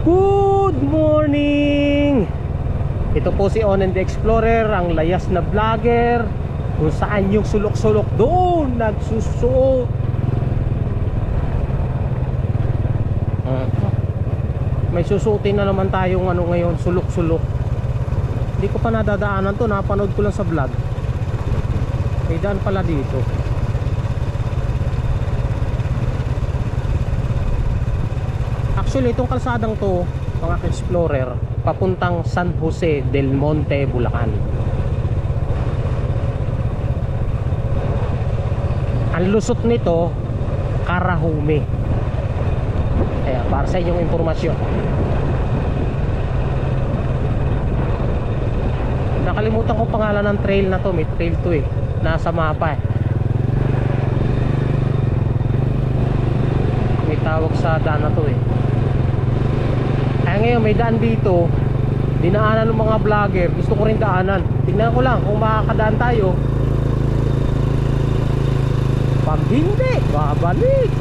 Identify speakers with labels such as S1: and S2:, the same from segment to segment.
S1: Good morning! Ito po si On and the Explorer, ang layas na vlogger, kung saan yung sulok-sulok doon nagsusuot. May susuotin na naman tayong ano ngayon, sulok-sulok. Hindi ko pa nadadaanan to, napanood ko lang sa vlog. May daan pala dito. Actually, itong kalsadang to, mga Explorer, papuntang San Jose del Monte, Bulacan. Ang lusot nito, Carahome. Kaya para sa inyong impormasyon. Nakalimutan ko pangalan ng trail na to. May trail to eh, nasa mapa eh. May tawag sa daan na to eh. Kaya ngayon may daan dito, dinaanan ng mga vlogger. Gusto ko rin daanan. Tingnan ko lang kung makakadaan tayo. Pag hindi, babalik.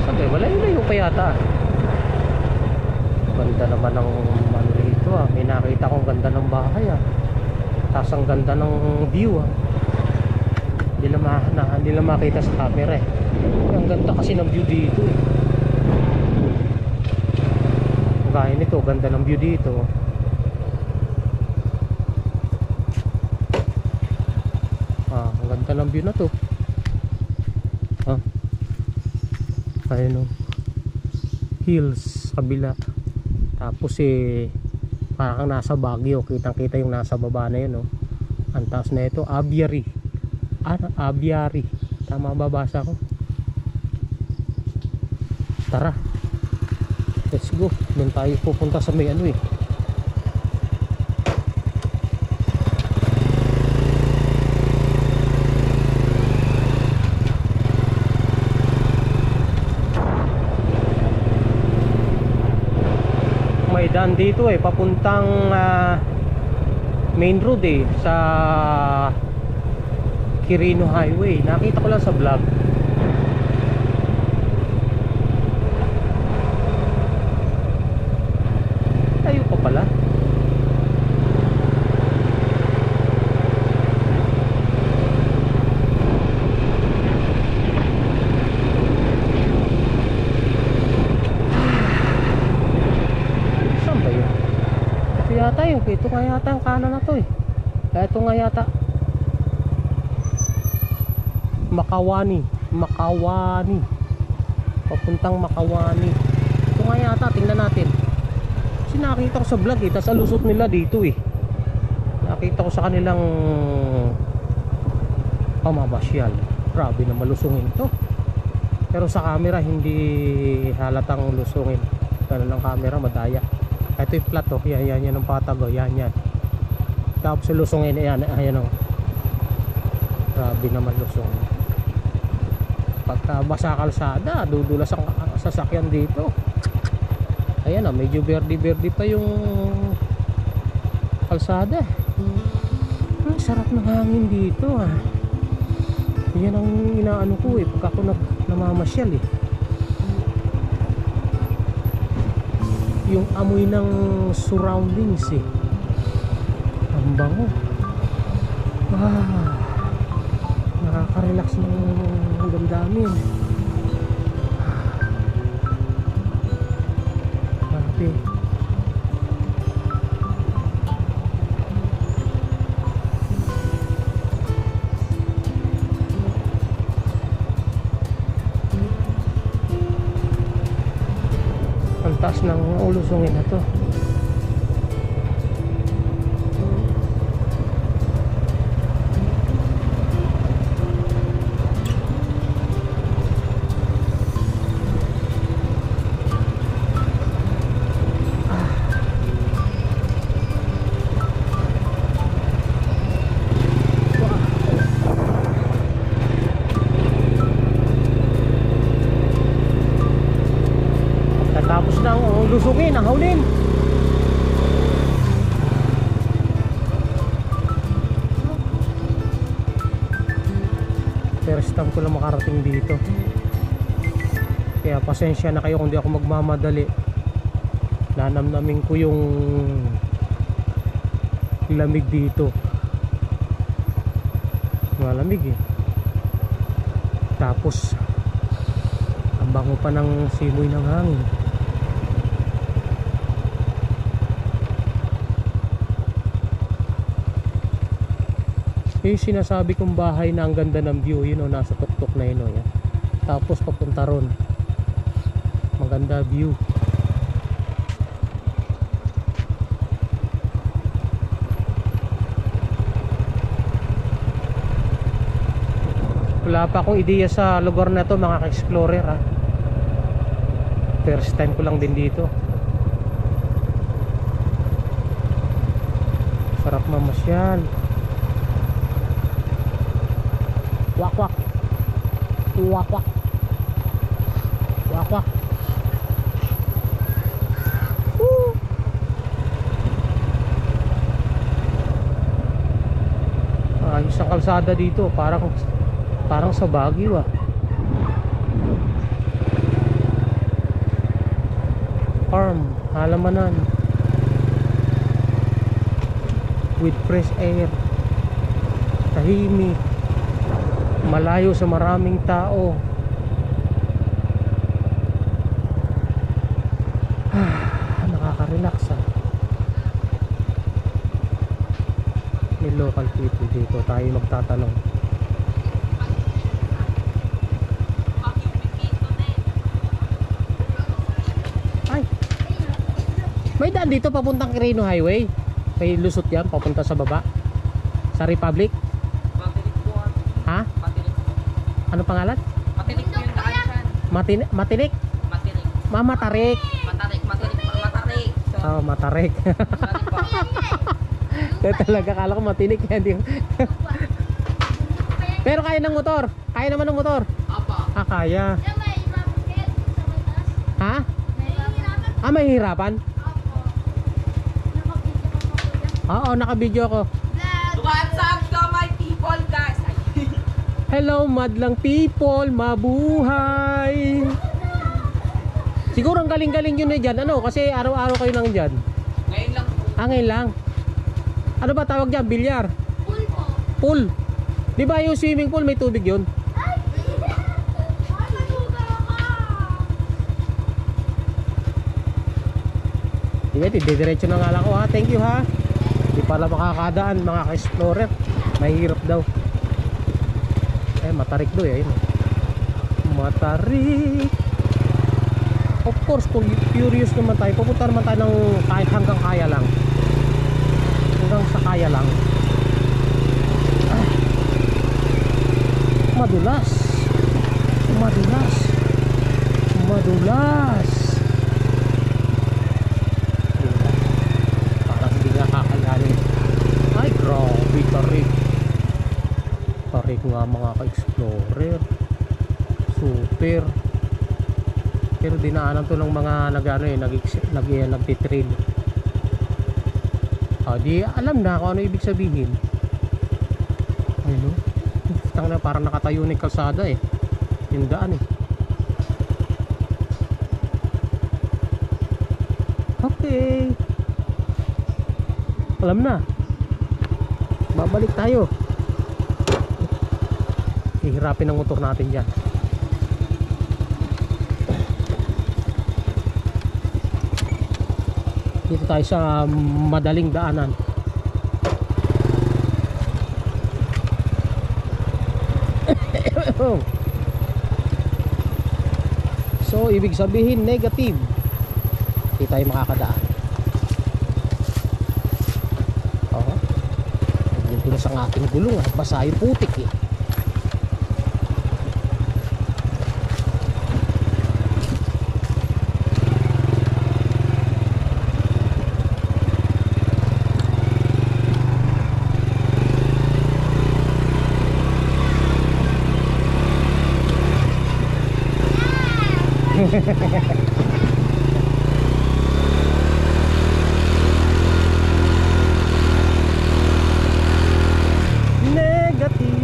S1: Sabi, malayo-layo pa yata. Ganda naman ng ano rito ah. May nakita kong ganda ng bahay ah. Tapos ang ganda ng view ah. Hindi lang makita sa camera eh. Ang ganda kasi ng view dito eh. Gaya nito, ganda ng view dito. Ang ganda ng view na to. Ayun o, hills kabila. Tapos eh, parang nasa Baguio. Kitang kita yung nasa baba na yun oh. Ang taas na ito, Aviary. Aviary, tama babasa ko. Tara, let's go. Doon tayo pupunta sa may ano eh. May daan dito eh, papuntang main road eh, sa Quirino Highway. Nakita ko lang sa vlog. Tayo pa pala. Saan ba yun? Ito yata yung, ito nga yata ang kanan na to eh. Ito nga yata Makawani, papuntang Makawani. Ito nga yata, tingnan natin. Kasi nakita ko sa vlog eh, tas alusot nila dito eh. Nakita ko sa kanilang pamamasyal. Grabe na malusungin to. Pero sa camera hindi halatang lusungin. Ganun ang camera, madaya. Ito yung flat oh, yan ang patag oh, yan. Tapos lusungin, ayan oh. Grabe naman lusungin. Pagka basa kalsada, dudulas ang sasakyan dito. Ayan medyo verde pa yung kalsada. Ang sarap ng hangin dito ah. Yan ang inaano ko eh, pagka ako namamasyal eh. Yung amoy ng surroundings eh. Ang bango. Nakaka-relax ng damdamin. Grabe. Ang taas ng ulusungin na to. Tapos nang lusungin, nahulin. first time ko lang makarating dito. Kaya pasensya na kayo kung di ako magmamadali. Nanamnamin ko yung lamig dito. Malamig eh. Tapos ang bango pa ng simoy ng hangin. Yung sinasabi kong bahay na ang ganda ng view, yun o, nasa tuktok na yun o, yan. Tapos papunta ron, maganda view. Wala pa akong ideya sa lugar na to mga ka-explorer ha. First time ko lang din dito. Sarap mamasyal. Wak wak. Wak wak. Wak wak. Ayos ang kalsada dito, parang sa Baguio ah. Farm, halamanan with fresh air, tahimik, malayo sa maraming tao. Nakaka-relax ah. May local people dito, tayo magtatanong. Ay, may daan dito papuntang Quirino Highway. May lusot yan papunta sa baba sa Republic. Ha? Ano pangalan?
S2: Matinik yung daan dyan.
S1: Matinik?
S2: Matinik.
S1: Matarik.
S2: Matarik. So,
S1: Oh, matarik.
S2: matarik po.
S1: Kaya talaga kala ko matinik yan. Pero kaya ng motor. Kaya naman ng motor.
S2: Apa.
S1: Ah, kaya. Ha? Ah, mahihirapan? Oo, nakabidyo ko.
S2: What's up to my people, guys?
S1: Hello, madlang people, mabuhay. Siguro ang galing-galing yun na dyan. Ano? Kasi araw-araw kayo nang dyan.
S2: Ngayon lang po.
S1: Ah, ngayon lang. Ano ba tawag dyan? Bilyar?
S2: Pool po.
S1: Pool. Di ba yung swimming pool may tubig yun? Sige, didiretso na nga lang ako ha. Thank you ha. Di pala makakadaan mga ka-explorer. Mahirap daw. Eh, matarik doon eh. Matarik. Of course, kung curious naman tayo, pupunta naman tayo ng kahit hanggang kaya lang. Hanggang sa kaya lang. Ah. Madulas. Madulas. Madulas. Parang hindi nga kakayanin. Ay, grabe, tarik. Tarik nga mga ka-explorer. Super. Pero dinaanan to ng mga nagtitrail. Di alam na kung ano ibig sabihin. Ayun, no? Parang nakatayo na yung kalsada eh. Yung daan eh. Okay. Alam na. Babalik tayo. Hihirapin ang motor natin dyan. Dito tayo sa madaling daanan. So ibig sabihin negative. Hindi tayo makakadaan. Dito na sa ating gulong at basa yung putik eh. Negative.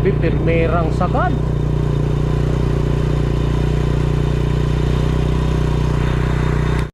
S1: Grabe, pirmerang sagad.